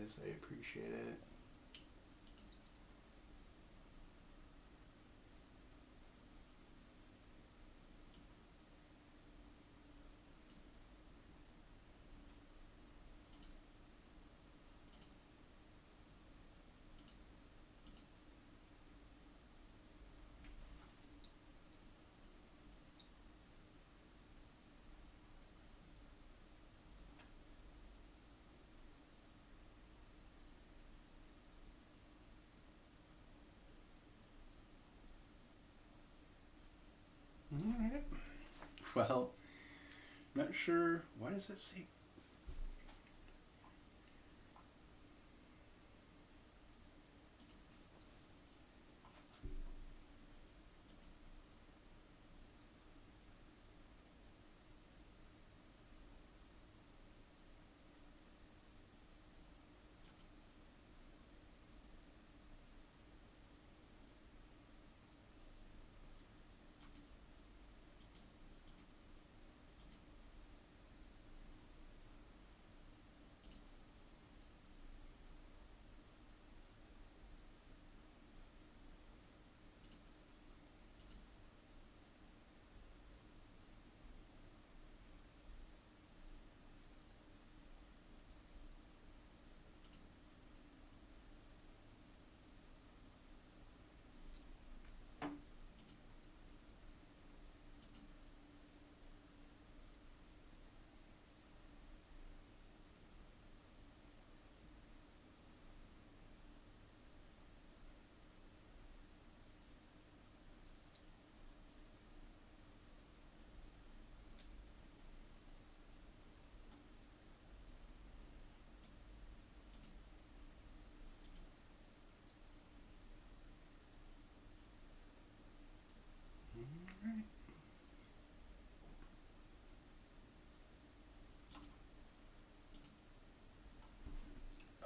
guys. I appreciate it. All right. Well, not sure. Why does it say?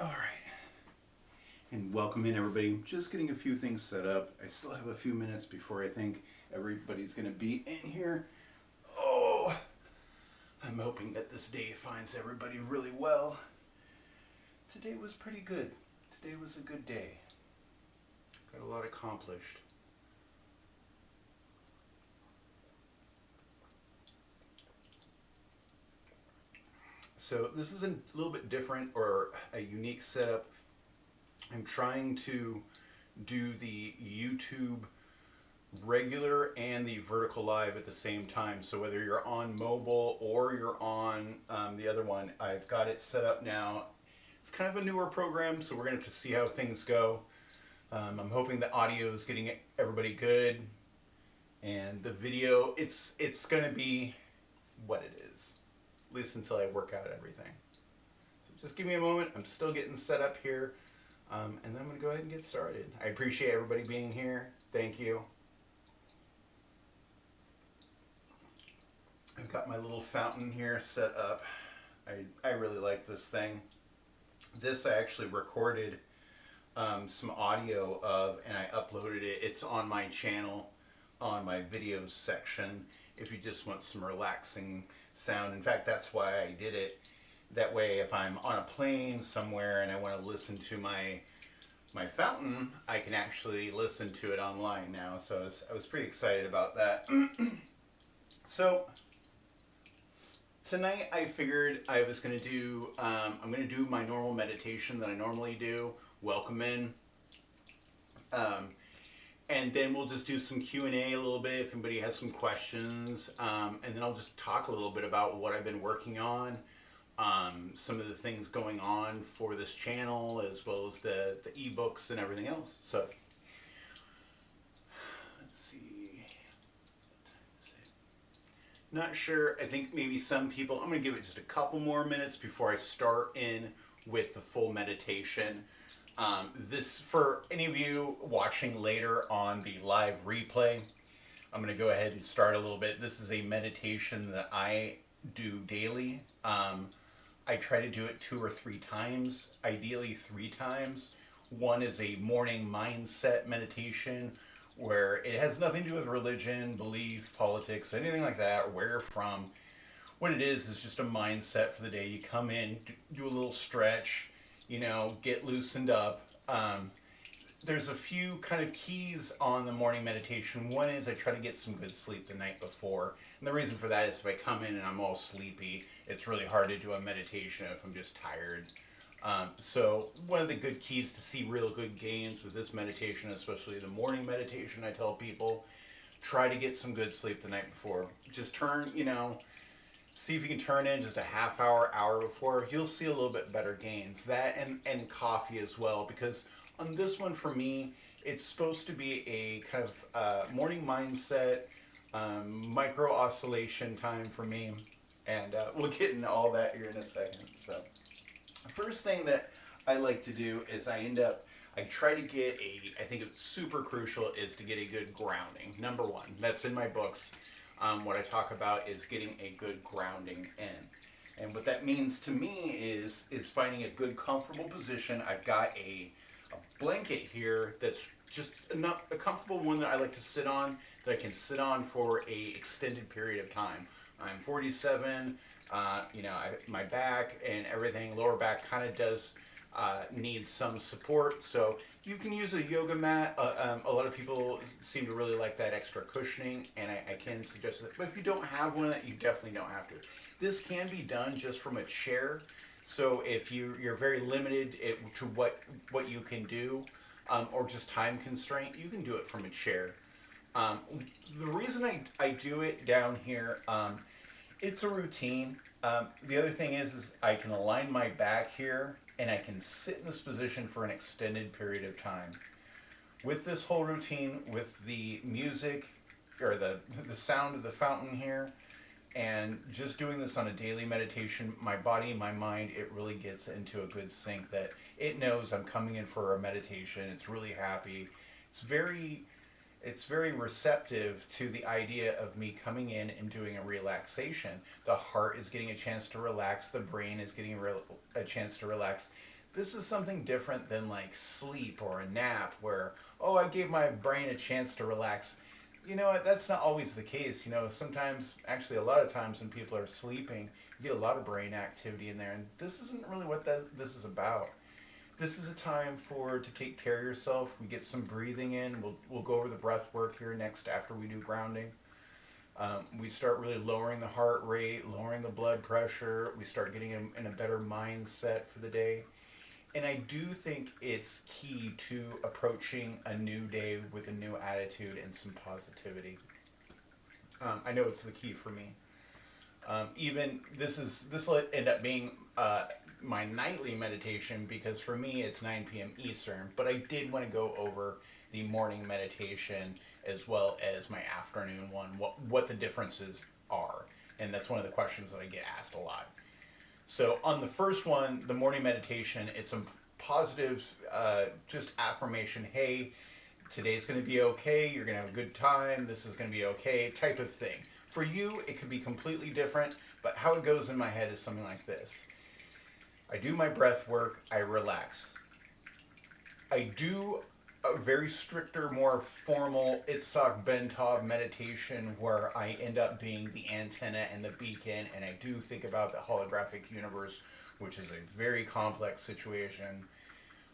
All right. And welcome in, everybody. Just getting a few things set up. I still have a few minutes before I think everybody's going to be in here. Oh, I'm hoping that this day finds everybody really well. Today was pretty good. Today was a good day. Got a lot accomplished. So this is a little bit different or a unique setup. I'm trying to do the YouTube regular and the vertical live at the same time. So whether you're on mobile or you're on the other one, I've got it set up now. It's kind of a newer program, so we're going to have to see how things go. I'm hoping the audio is getting everybody good, and the video, it's going to be what it is, at least until I work out everything. So just give me a moment. I'm still getting set up here, and then I'm going to go ahead and get started. I appreciate everybody being here. Thank you. I've got my little fountain here set up. I really like this thing. This I actually recorded some audio of, and I uploaded it. It's on my channel, on my videos section, if you just want some relaxing sound. In fact, that's why I did it. That way, if I'm on a plane somewhere and I want to listen to my fountain, I can actually listen to it online now. So I was pretty excited about that. So tonight I figured I was going to do, I'm going to do my normal meditation that I normally do, welcome in, and then we'll just do some Q&A a little bit if anybody has some questions, and then I'll just talk a little bit about what I've been working on, some of the things going on for this channel, as well as the ebooks and everything else. So let's see. Not sure. I think maybe some people, I'm going to give it just a couple more minutes before I start in with the full meditation. This, for any of you watching later on the live replay, I'm going to go ahead and start a little bit. This is a meditation that I do daily. I try to do it 2 or 3 times, ideally 3 times. One is a morning mindset meditation, where it has nothing to do with religion, belief, politics, anything like that, or where you're from. What it is just a mindset for the day. You come in, do a little stretch, get loosened up. There's a few kind of keys on the morning meditation. One is I try to get some good sleep the night before. And the reason for that is if I come in and I'm all sleepy, it's really hard to do a meditation if I'm just tired. So one of the good keys to see real good gains with this meditation, especially the morning meditation, I tell people, try to get some good sleep the night before. Just see if you can turn in just a half hour, hour before. You'll see a little bit better gains. That and coffee as well, because on this one for me, it's supposed to be a kind of morning mindset, micro oscillation time for me. And we'll get into all that here in a second. So first thing that I like to do is I try to get I think it's super crucial is to get a good grounding. Number one, that's in my books. What I talk about is getting a good grounding in. And what that means to me is finding a good comfortable position. I've got a blanket here that's just a comfortable one that I like to sit on, that I can sit on for a extended period of time. I'm 47, my back and everything, lower back kind of does need some support. So you can use a yoga mat. A lot of people seem to really like that extra cushioning, and I can suggest that. But if you don't have one, you definitely don't have to. This can be done just from a chair. So if you're very limited to what you can do, or just time constraint, you can do it from a chair. The reason I do it down here, it's a routine. The other thing is I can align my back here, and I can sit in this position for an extended period of time. With this whole routine, with the music, or the sound of the fountain here, and just doing this on a daily meditation, my body, my mind, it really gets into a good sync that it knows I'm coming in for a meditation. It's really happy. It's very receptive to the idea of me coming in and doing a relaxation. The heart is getting a chance to relax. The brain is getting a chance to relax. This is something different than like sleep or a nap where, I gave my brain a chance to relax. That's not always the case. Sometimes, actually a lot of times when people are sleeping, you get a lot of brain activity in there. And this isn't really what this is about. This is a time to take care of yourself. We get some breathing in. We'll go over the breath work here next after we do grounding. We start really lowering the heart rate, lowering the blood pressure. We start getting in a better mindset for the day. And I do think it's key to approaching a new day with a new attitude and some positivity. I know it's the key for me. Even this will end up being my nightly meditation, because for me it's 9 p.m. Eastern, but I did want to go over the morning meditation as well as my afternoon one, what the differences are. And that's one of the questions that I get asked a lot. So on the first one, the morning meditation, it's a positive just affirmation. Hey, today's going to be okay. You're going to have a good time. This is going to be okay, type of thing. For you, it could be completely different, but how it goes in my head is something like this. I do my breath work, I relax. I do a very stricter, more formal Itzhak Bentov meditation where I end up being the antenna and the beacon, and I do think about the holographic universe, which is a very complex situation.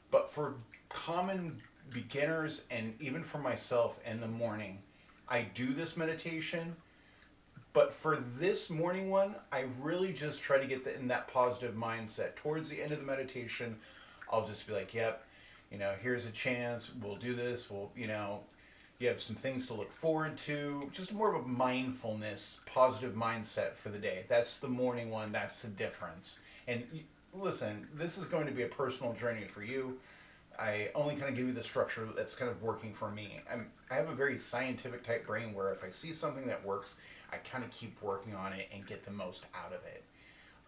But for common beginners, and even for myself in the morning, I do this meditation. But for this morning one, I really just try to get in that positive mindset. Towards the end of the meditation, I'll just be like, yep, here's a chance, we'll do this, you have some things to look forward to, just more of a mindfulness, positive mindset for the day. That's the morning one, that's the difference. And listen, this is going to be a personal journey for you. I only kind of give you the structure that's kind of working for me. I have a very scientific type brain where if I see something that works, I kind of keep working on it and get the most out of it.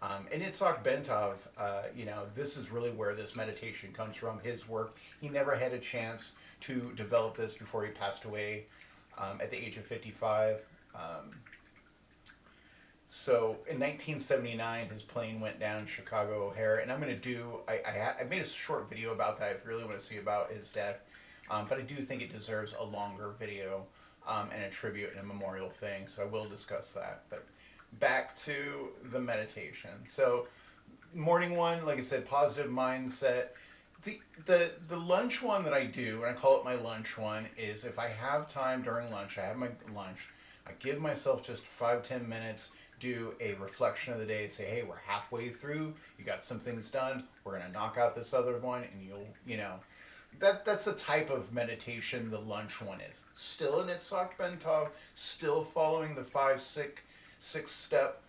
And Itzhak Bentov, this is really where this meditation comes from, his work. He never had a chance to develop this before he passed away at the age of 55. So in 1979, his plane went down Chicago O'Hare, and I'm going to do, I made a short video about that if you really want to see about his death, but I do think it deserves a longer video and a tribute and a memorial thing, so I will discuss that. But back to the meditation. So morning one, like I said, positive mindset. The lunch one that I do, and I call it my lunch one, is if I have time during lunch, I have my lunch, I give myself just 5-10 minutes, do a reflection of the day, say, hey, we're halfway through, you got some things done, we're gonna knock out this other one, and that's the type of meditation the lunch one is. Still an Itzhak Bentov, still following the 6 step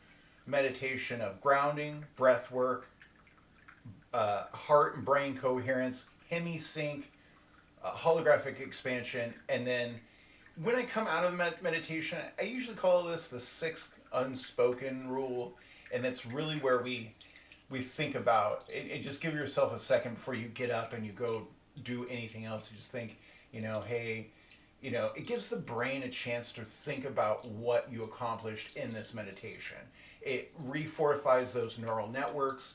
meditation of grounding, breath work, heart and brain coherence, hemisync, holographic expansion, and then when I come out of the meditation, I usually call this the 6th unspoken rule, and that's really where we think about it. Just give yourself a second before you get up and you go do anything else. You just think, hey, it gives the brain a chance to think about what you accomplished in this meditation. It refortifies those neural networks.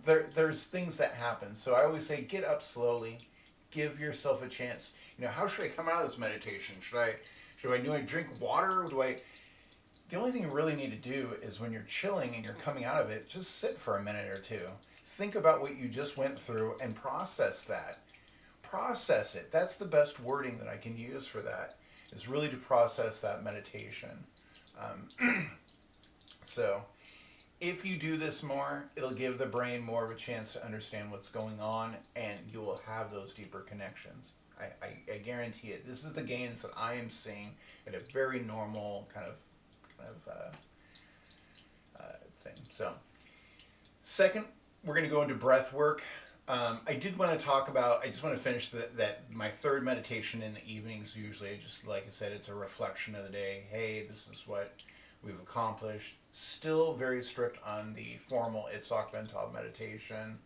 There's things that happen. So I always say, get up slowly, give yourself a chance. How should I come out of this meditation? Should I drink water? The only thing you really need to do is when you're chilling and you're coming out of it, just sit for a minute or two. Think about what you just went through and process that. Process it. That's the best wording that I can use for that, is really to process that meditation. So if you do this more, it'll give the brain more of a chance to understand what's going on, and you will have those deeper connections. I guarantee it. This is the gains that I am seeing at a very normal kind of thing. So, second, we're going to go into breath work. I did want to talk about, I just want to finish that my third meditation in the evenings, usually, just like I said, it's a reflection of the day. Hey, this is what we've accomplished. Still very strict on the formal Itzhak Bentov meditation.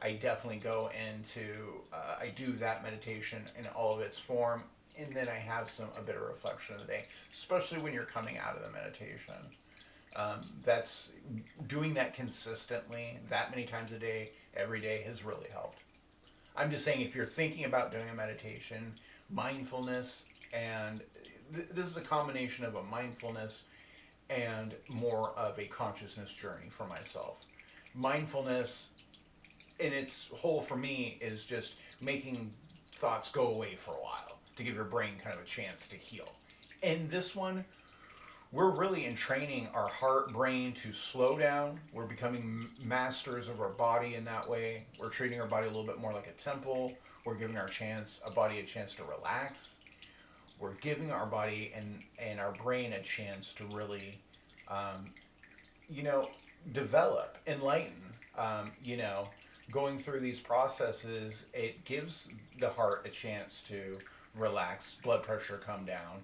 I definitely go into, I do that meditation in all of its form, and then I have a bit of reflection of the day, especially when you're coming out of the meditation. That's doing that consistently, that many times a day, every day, has really helped. I'm just saying, if you're thinking about doing a meditation, mindfulness, and this is a combination of a mindfulness and more of a consciousness journey for myself. Mindfulness, in its whole for me, is just making thoughts go away for a while to give your brain kind of a chance to heal. And this one, we're really entraining our heart brain to slow down. We're becoming masters of our body in that way. We're treating our body a little bit more like a temple. We're giving our body a chance to relax. We're giving our body and our brain a chance to really, develop, enlighten. Going through these processes, it gives the heart a chance to relax, blood pressure come down.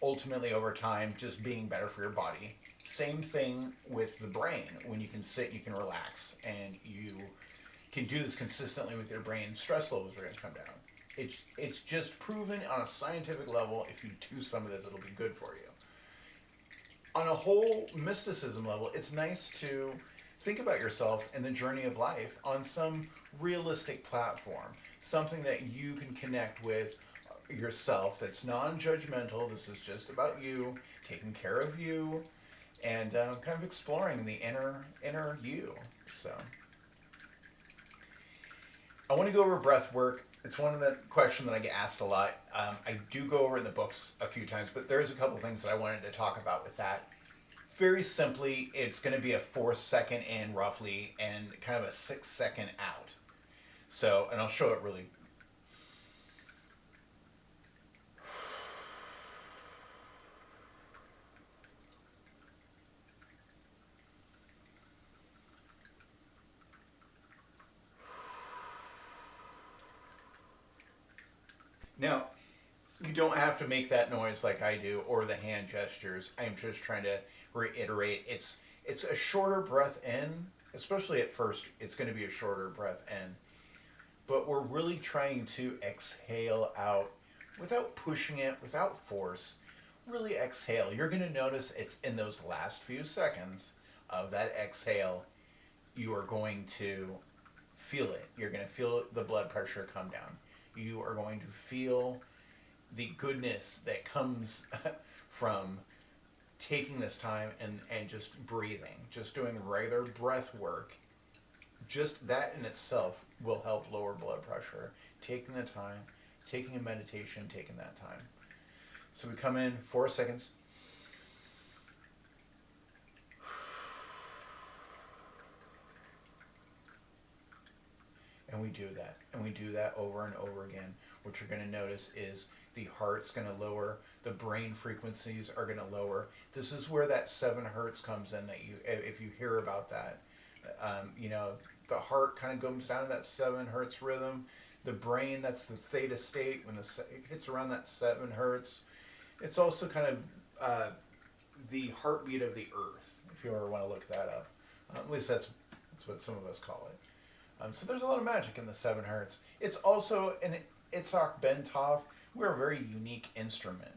Ultimately, over time, just being better for your body. Same thing with the brain. When you can sit, you can relax, and you can do this consistently with your brain. Stress levels are going to come down. It's just proven on a scientific level, if you do some of this, it'll be good for you. On a whole mysticism level, it's nice to think about yourself and the journey of life on some realistic platform, something that you can connect with yourself, that's non-judgmental. This is just about you, taking care of you, and kind of exploring the inner you. So I want to go over breath work. It's one of the questions that I get asked a lot. I do go over in the books a few times, but there's a couple things that I wanted to talk about with that. Very simply, it's going to be a 4-second in roughly, and kind of a 6-second out. So, and I'll show it really. Now, you don't have to make that noise like I do, or the hand gestures. I'm just trying to reiterate. It's a shorter breath in, especially at first. It's going to be a shorter breath in. But we're really trying to exhale out without pushing it, without force. Really exhale. You're going to notice it's in those last few seconds of that exhale, you are going to feel it. You're going to feel the blood pressure come down. You are going to feel the goodness that comes from taking this time and just breathing, just doing regular breath work, just that in itself will help lower blood pressure. Taking the time, taking a meditation, taking that time. So we come in 4 seconds. And we do that. And we do that over and over again. What you're going to notice is the heart's going to lower, the brain frequencies are going to lower. This is where that 7 hertz comes in, that you, if you hear about that, the heart kind of goes down to that 7 hertz rhythm. The brain, that's the theta state, when it hits around that 7 hertz. It's also kind of the heartbeat of the earth, if you ever want to look that up. At least that's what some of us call it. So there's a lot of magic in the 7 hertz. It's also an Itzhak Bentov. We're a very unique instrument.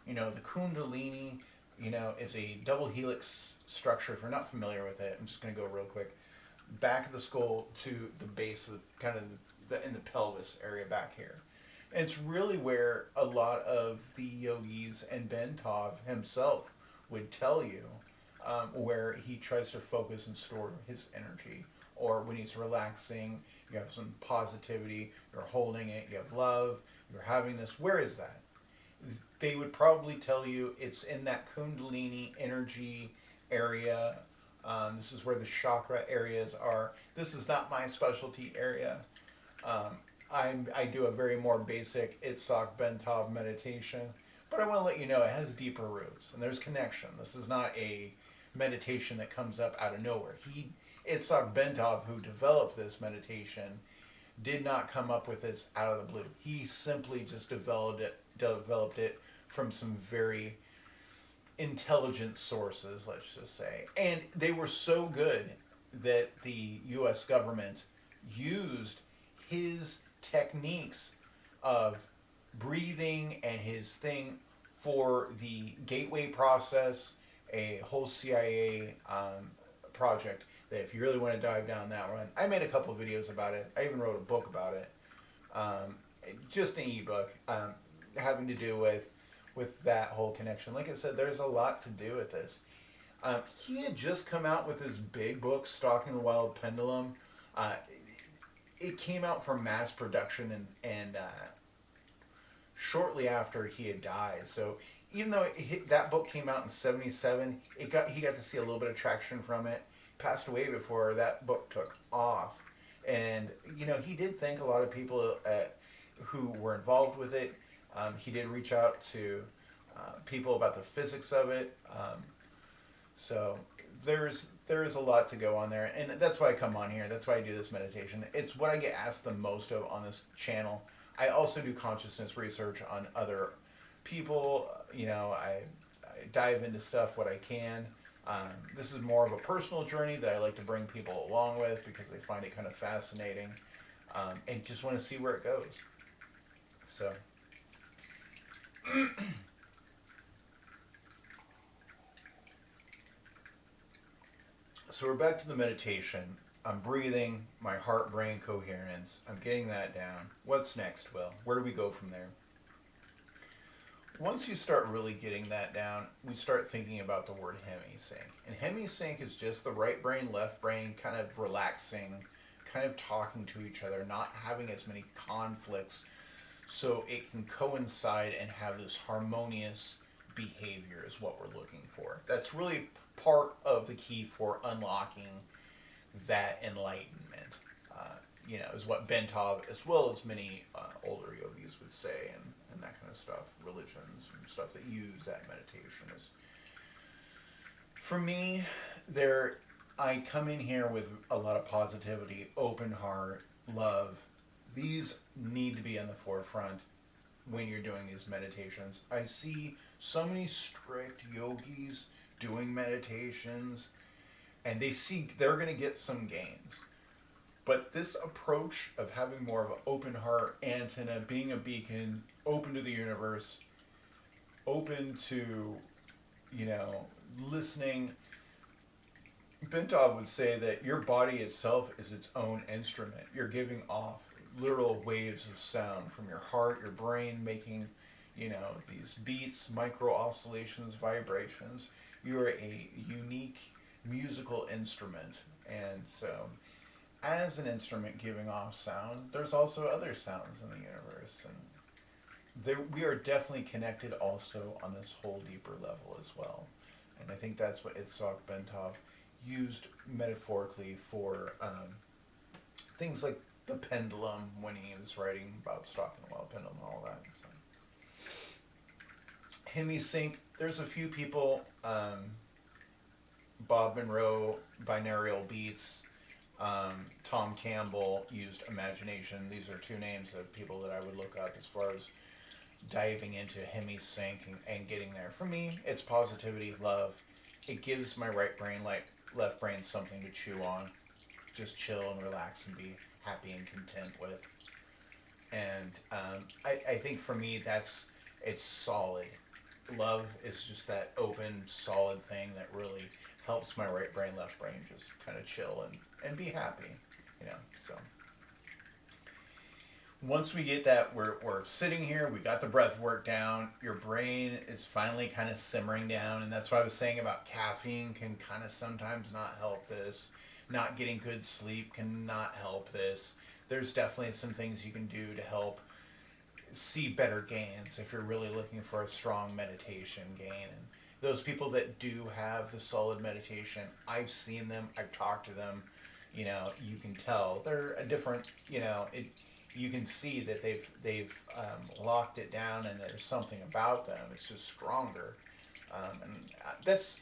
The Kundalini, is a double helix structure. If you're not familiar with it, I'm just going to go real quick. Back of the skull to the base of kind of in the pelvis area back here. And it's really where a lot of the yogis and Bentov himself would tell you where he tries to focus and store his energy. Or when he's relaxing, you have some positivity, you're holding it, you have love, you're having this. Where is that? They would probably tell you it's in that Kundalini energy area. This is where the chakra areas are. This is not my specialty area. I do a very more basic Itzhak Bentov meditation, but I want to let you know it has deeper roots and there's connection. This is not a meditation that comes up out of nowhere. Itzhak Bentov, who developed this meditation, did not come up with this out of the blue. He simply just developed it from some very intelligent sources, let's just say. And they were so good that the U.S. government used his techniques of breathing and his thing for the Gateway process, a whole CIA project that if you really want to dive down that one, I made a couple of videos about it. I even wrote a book about it. Just an ebook having to do with that whole connection. Like I said, there's a lot to do with this. He had just come out with his big book, Stalking the Wild Pendulum. It came out for mass production and shortly after he had died. So even though that book came out in '77, he got to see a little bit of traction from it. Passed away before that book took off. And, he did thank a lot of people who were involved with it. He did reach out to people about the physics of it. So there is a lot to go on there. And that's why I come on here. That's why I do this meditation. It's what I get asked the most of on this channel. I also do consciousness research on other people. I dive into stuff what I can. This is more of a personal journey that I like to bring people along with because they find it kind of fascinating and just want to see where it goes. So, we're back to the meditation. I'm breathing, my heart-brain coherence. I'm getting that down. What's next, Will? Where do we go from there? Once you start really getting that down, we start thinking about the word hemisync. And hemisync is just the right brain, left brain kind of relaxing, kind of talking to each other, not having as many conflicts, so it can coincide and have this harmonious behavior is what we're looking for. That's really part of the key for unlocking that enlightenment. Is what Bentov, as well as many older yogis would say, and that kind of stuff, religions and stuff that use that meditation. For me, I come in here with a lot of positivity, open heart, love. These need to be on the forefront when you're doing these meditations. I see so many strict yogis doing meditations, and they're going to get some gains. But this approach of having more of an open heart, antenna, being a beacon, open to the universe, open to, listening. Bentov would say that your body itself is its own instrument. You're giving off literal waves of sound from your heart, your brain, making, these beats, micro oscillations, vibrations. You are a unique musical instrument. And so, as an instrument giving off sound, there's also other sounds in the universe. And we are definitely connected also on this whole deeper level as well. And I think that's what Itzhak Bentov used metaphorically for things like the pendulum when he was writing about Stock and the Wild Pendulum and all that. So. Hemisync, there's a few people, Bob Monroe, Binaural Beats, Tom Campbell used Imagination. These are two names of people that I would look up as far as diving into Hemisync and getting there. For me, it's positivity, love. It gives my right brain, like left brain, something to chew on. Just chill and relax and be happy and content with. And I think for me, it's solid. Love is just that open, solid thing that really helps my right brain, left brain just kind of chill and be happy, so. Once we get that, we're sitting here, we got the breath work down, your brain is finally kind of simmering down, and that's what I was saying about caffeine can kind of sometimes not help this. Not getting good sleep can not help this. There's definitely some things you can do to help see better gains if you're really looking for a strong meditation gain. And those people that do have the solid meditation, I've seen them, I've talked to them, you can tell they're a different, you can see that they've locked it down and there's something about them. It's just stronger, and that's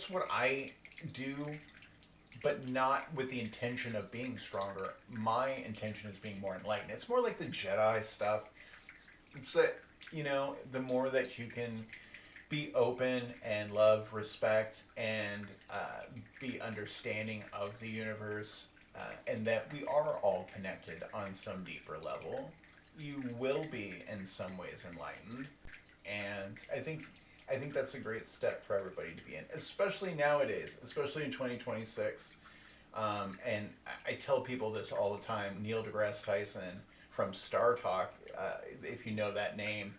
what I do, but not with the intention of being stronger. My intention is being more enlightened. It's more like the Jedi stuff. It's that, the more that you can be open and love, respect, and be understanding of the universe, and that we are all connected on some deeper level, you will be in some ways enlightened. And I think that's a great step for everybody to be in, especially nowadays, especially in 2026. And I tell people this all the time. Neil deGrasse Tyson from Star Talk, if you know that name,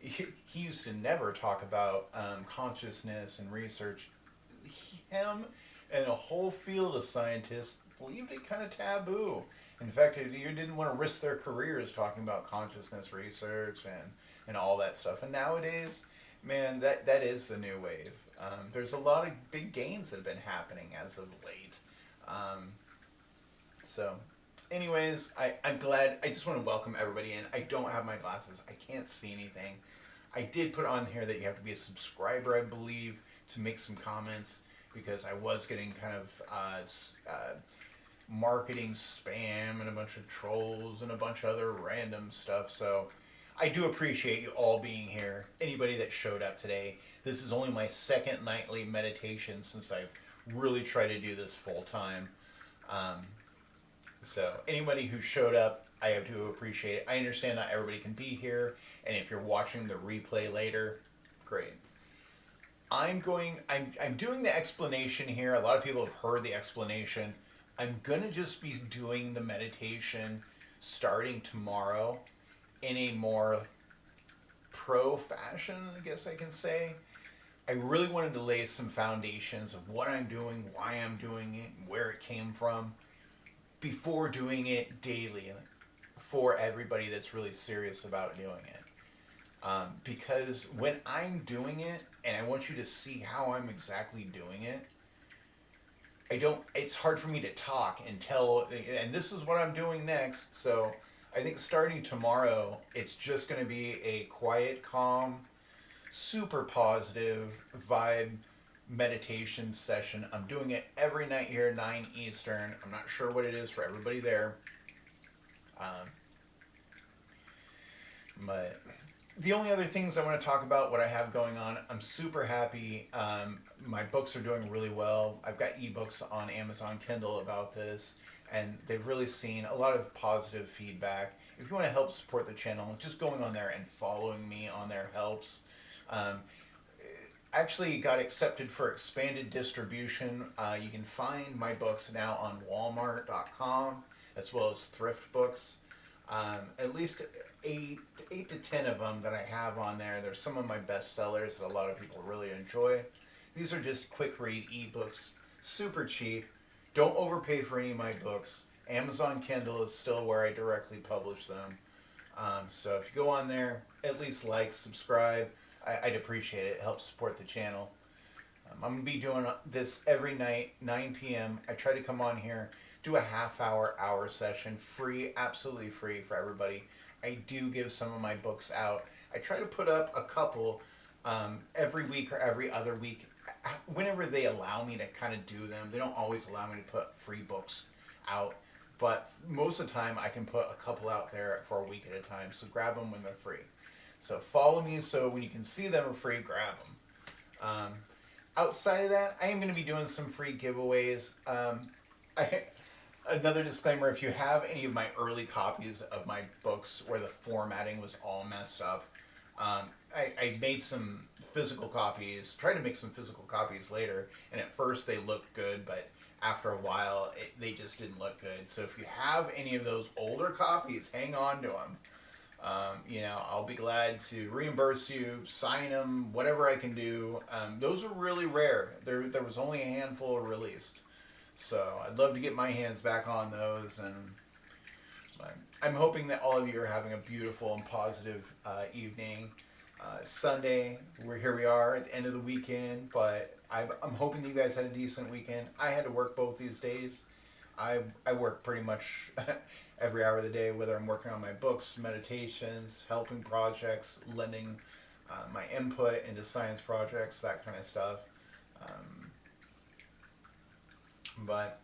he used to never talk about consciousness and research. Him and a whole field of scientists believed it kind of taboo. In fact, you didn't want to risk their careers talking about consciousness research and all that stuff. And nowadays, man, that is the new wave. There's a lot of big gains that have been happening as of late. So, anyways, I'm glad. I just want to welcome everybody in. I don't have my glasses. I can't see anything. I did put on here that you have to be a subscriber, I believe, to make some comments, because I was getting kind of marketing spam and a bunch of trolls and a bunch of other random stuff. So I do appreciate you all being here. Anybody that showed up today. This is only my second nightly meditation since I've really tried to do this full time. So anybody who showed up, I have to appreciate it. I understand not everybody can be here, and if you're watching the replay later, great. I'm doing the explanation here. A lot of people have heard the explanation. I'm going to just be doing the meditation starting tomorrow in a more pro fashion, I guess I can say. I really wanted to lay some foundations of what I'm doing, why I'm doing it, and where it came from before doing it daily for everybody that's really serious about doing it. Because when I'm doing it, and I want you to see how I'm exactly doing it, it's hard for me to talk and tell, and this is what I'm doing next. So I think starting tomorrow, it's just going to be a quiet, calm, super positive vibe meditation session. I'm doing it every night here, 9 Eastern. I'm not sure what it is for everybody there. But the only other things I want to talk about, what I have going on, I'm super happy. My books are doing really well. I've got ebooks on Amazon Kindle about this, and they've really seen a lot of positive feedback. If you want to help support the channel, just going on there and following me on there helps. Actually got accepted for expanded distribution. You can find my books now on Walmart.com as well as Thrift Books. At least eight to 10 of them that I have on there. There's some of my best sellers that a lot of people really enjoy. These are just quick read ebooks, super cheap. Don't overpay for any of my books. Amazon Kindle is still where I directly publish them. So if you go on there, at least like, subscribe. I'd appreciate it. It helps support the channel. I'm going to be doing this every night, 9 p.m. I try to come on here, do a hour session, free, absolutely free for everybody. I do give some of my books out. I try to put up a couple every week or every other week, whenever they allow me to kind of do them. They don't always allow me to put free books out, but most of the time I can put a couple out there for a week at a time. So grab them when they're free. So follow me so when you can see them for free, grab them. Outside of that, I am going to be doing some free giveaways. Another disclaimer, if you have any of my early copies of my books where the formatting was all messed up, I made some physical copies, tried to make some physical copies later, and at first they looked good, but after a while they just didn't look good. So if you have any of those older copies, hang on to them. I'll be glad to reimburse you, sign them, whatever I can do. Those are really rare. There was only a handful released. So I'd love to get my hands back on those. And I'm hoping that all of you are having a beautiful and positive evening. Sunday, here we are at the end of the weekend, but I'm hoping that you guys had a decent weekend. I had to work both these days. I work pretty much every hour of the day, whether I'm working on my books, meditations, helping projects, lending my input into science projects, that kind of stuff. But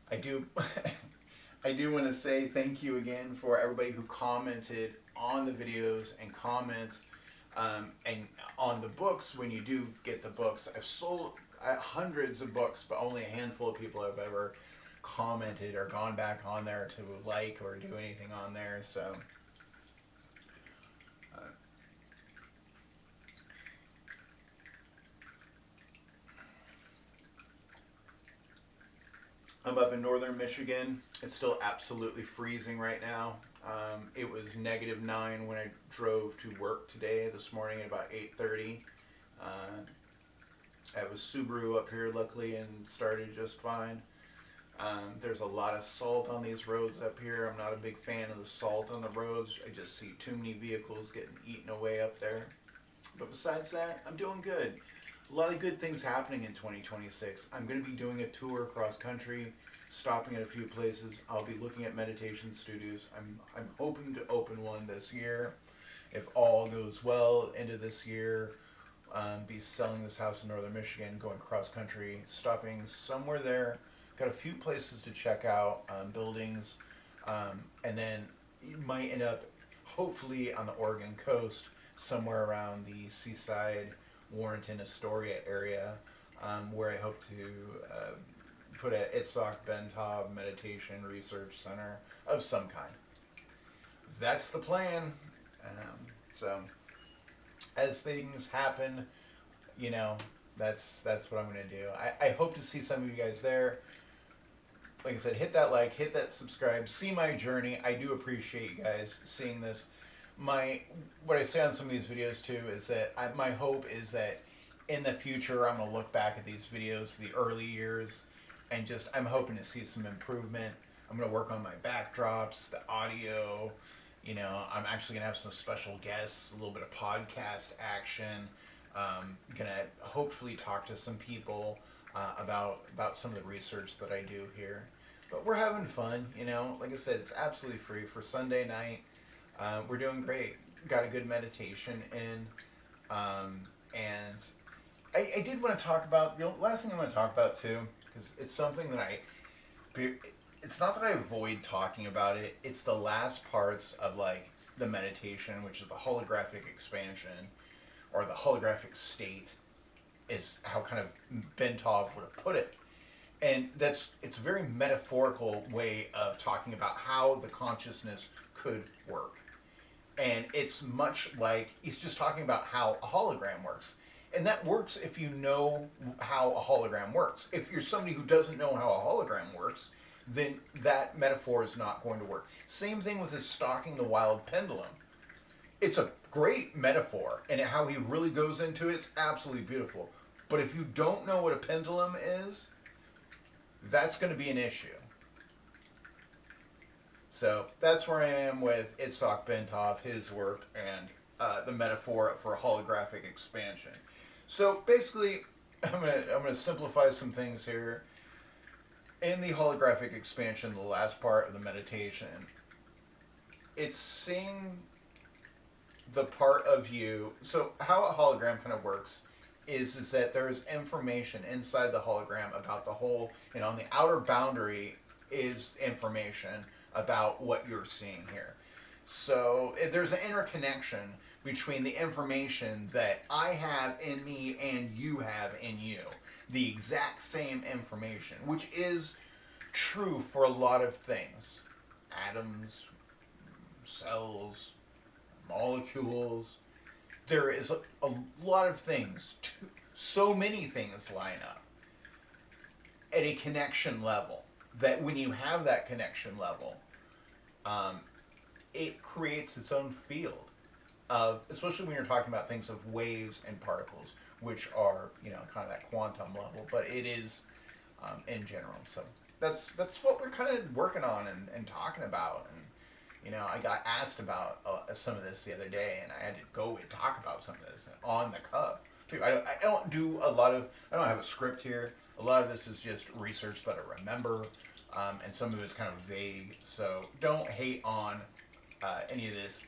I do I do want to say thank you again for everybody who commented on the videos and comments and on the books when you do get the books. I've sold hundreds of books, but only a handful of people have ever commented or gone back on there to like or do anything on there. So I'm up in northern Michigan. It's still absolutely freezing right now. It was -9 when I drove to work today, this morning at about 8:30. I have a Subaru up here, luckily, and started just fine. There's a lot of salt on these roads up here. I'm not a big fan of the salt on the roads. I just see too many vehicles getting eaten away up there. But besides that, I'm doing good. A lot of good things happening in 2026. I'm going to be doing a tour across country, stopping at a few places. I'll be looking at meditation studios. I'm hoping to open one this year. If all goes well, end of this year, be selling this house in northern Michigan, going cross country, stopping somewhere there. Got a few places to check out, buildings, and then you might end up, hopefully, on the Oregon coast, somewhere around the Seaside, Warrenton, Astoria area, where I hope to put a Itzhak Bentov meditation research center of some kind. That's the plan. So as things happen, that's what I'm going to do. I hope to see some of you guys there. Like I said, hit that like, hit that subscribe, see my journey. I do appreciate you guys seeing this. What I say on some of these videos too is that my hope is that in the future I'm going to look back at these videos, the early years, and I'm hoping to see some improvement. I'm going to work on my backdrops, the audio. I'm actually going to have some special guests, a little bit of podcast action. Going to hopefully talk to some people about some of the research that I do here. But we're having fun, Like I said, it's absolutely free for Sunday night. We're doing great. Got a good meditation in. And I did want to talk about, the last thing I want to talk about too, because it's something that it's not that I avoid talking about it, it's the last parts of like the meditation, which is the holographic expansion, or the holographic state, is how kind of Bentov would have put it. And it's a very metaphorical way of talking about how the consciousness could work. And it's much like, he's just talking about how a hologram works. And that works if you know how a hologram works. If you're somebody who doesn't know how a hologram works, then that metaphor is not going to work. Same thing with his stalking the wild pendulum. It's a great metaphor, and how he really goes into it, it's absolutely beautiful. But if you don't know what a pendulum is, that's going to be an issue. So that's where I am with Itzhak Bentov, his work, and the metaphor for holographic expansion. So basically, I'm gonna simplify some things here. In the holographic expansion, the last part of the meditation, it's seeing the part of you. So how a hologram kind of works is that there's information inside the hologram about the whole, on the outer boundary is information about what you're seeing here. So there's an interconnection between the information that I have in me and you have in you. The exact same information, which is true for a lot of things. Atoms, cells, molecules. There is a lot of things. So many things line up at a connection level that when you have that connection level, it creates its own field of, especially when you're talking about things of waves and particles, which are, kind of that quantum level, but it is in general. So that's what we're kind of working on and talking about. And, I got asked about some of this the other day, and I had to go and talk about some of this on the cuff. Too. I don't do a lot of, I don't have a script here. A lot of this is just research that I remember, and some of it's kind of vague. So don't hate on any of this.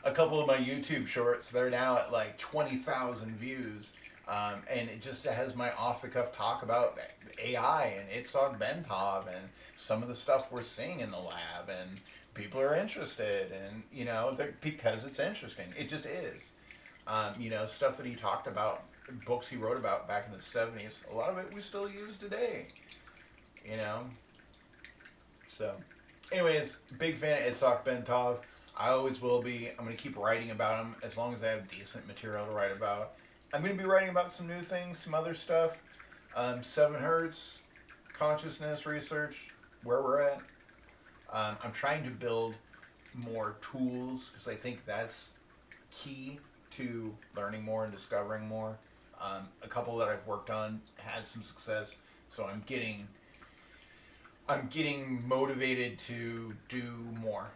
A couple of my YouTube shorts, they're now at like 20,000 views, and it just has my off-the-cuff talk about AI and Itzhak Bentov and some of the stuff we're seeing in the lab, and people are interested, and because it's interesting, it just is. Stuff that he talked about, books he wrote about back in the 70s, a lot of it we still use today. So, anyways, big fan of Itzhak Bentov. I always will be. I'm going to keep writing about him as long as I have decent material to write about. I'm going to be writing about some new things, some other stuff. 7 Hertz, consciousness research, where we're at. I'm trying to build more tools because I think that's key to learning more and discovering more. A couple that I've worked on had some success, so I'm getting motivated to do more.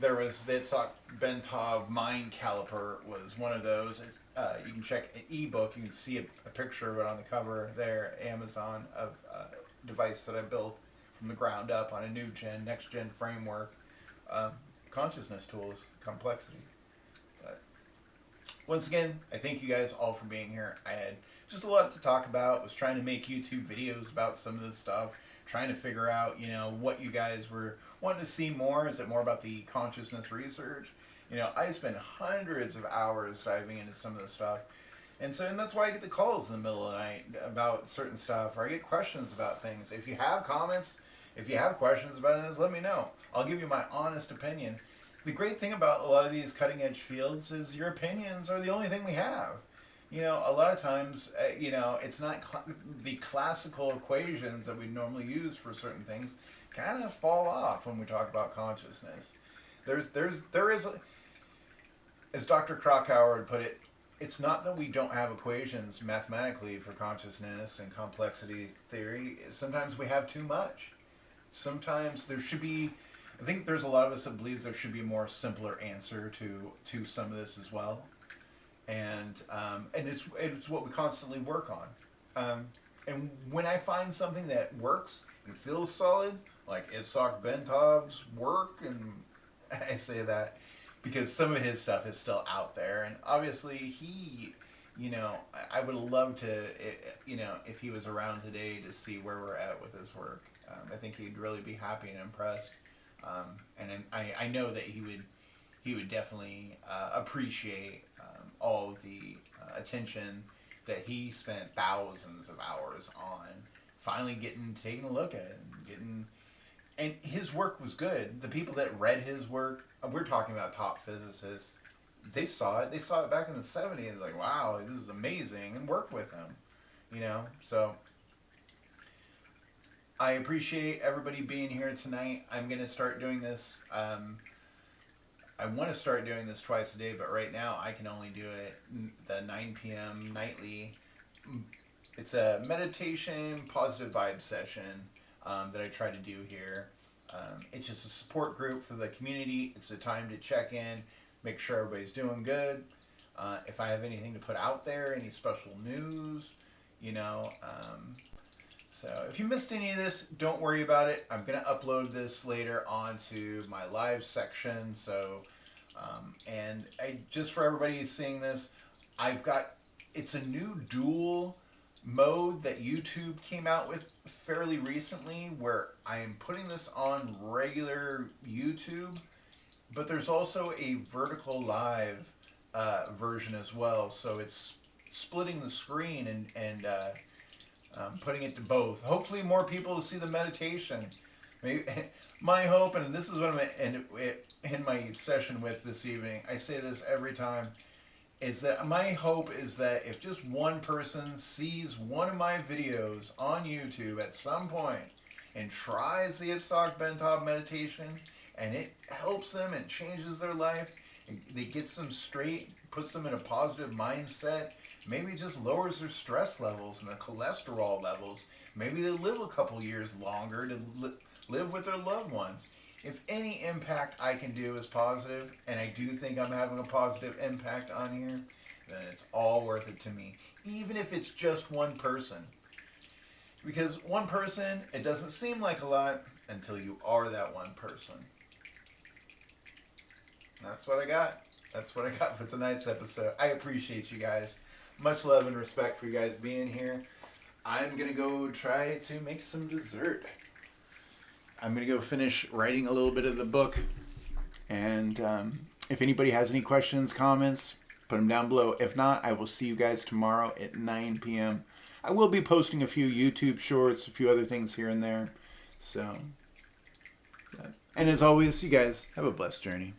There was the Itzhak Bentov Mind Caliper was one of those. It's, you can check an ebook. You can see a picture of it on the cover there, Amazon, of a device that I built from the ground up on a next gen framework. Consciousness tools, complexity. But once again, I thank you guys all for being here. I had just a lot to talk about. Was trying to make YouTube videos about some of this stuff. Trying to figure out, what you guys were wanting to see more. Is it more about the consciousness research? I spend hundreds of hours diving into some of this stuff. And that's why I get the calls in the middle of the night about certain stuff, or I get questions about things. If you have comments, if you have questions about it, let me know. I'll give you my honest opinion. The great thing about a lot of these cutting edge fields is your opinions are the only thing we have. A lot of times, it's not the classical equations that we normally use for certain things kind of fall off when we talk about consciousness. There is, as Dr. Krakauer would put it, it's not that we don't have equations mathematically for consciousness and complexity theory. Sometimes we have too much. Sometimes there should be, I think there's a lot of us that believes there should be a more simpler answer to some of this as well. And it's what we constantly work on. And when I find something that works and feels solid, like Itzhak Bentov's work, and I say that because some of his stuff is still out there, and obviously he, I would love to, if he was around today to see where we're at with his work. I think he'd really be happy and impressed, and I know that he would definitely appreciate all of the attention that he spent thousands of hours on finally taking a look at it and his work was good. The people that read his work, we're talking about top physicists, they saw it back in the 70s, like, wow, this is amazing, and worked with him, so I appreciate everybody being here tonight. I'm going to start doing this I want to start doing this twice a day, but right now I can only do it the 9 p.m. nightly. It's a meditation, positive vibe session that I try to do here. It's just a support group for the community. It's a time to check in, make sure everybody's doing good. If I have anything to put out there, any special news, you know. So if you missed any of this, don't worry about it. I'm going to upload this later onto my live section. So, and just for everybody who's seeing this, it's a new dual mode that YouTube came out with fairly recently where I am putting this on regular YouTube, but there's also a vertical live version as well. So it's splitting the screen and putting it to both. Hopefully more people will see the meditation. Maybe, my hope, and this is what I'm in my session with this evening, I say this every time, is that my hope is that if just one person sees one of my videos on YouTube at some point and tries the Itzhak Bentov meditation and it helps them and changes their life, it gets them straight, puts them in a positive mindset, maybe it just lowers their stress levels and their cholesterol levels, maybe they live a couple years longer to live with their loved ones. If any impact I can do is positive, and I do think I'm having a positive impact on here, then it's all worth it to me. Even if it's just one person. Because one person, it doesn't seem like a lot until you are that one person. That's what I got. That's what I got for tonight's episode. I appreciate you guys. Much love and respect for you guys being here. I'm going to go try to make some dessert. I'm going to go finish writing a little bit of the book. And if anybody has any questions, comments, put them down below. If not, I will see you guys tomorrow at 9 p.m. I will be posting a few YouTube shorts, a few other things here and there. So, and as always, you guys have a blessed journey.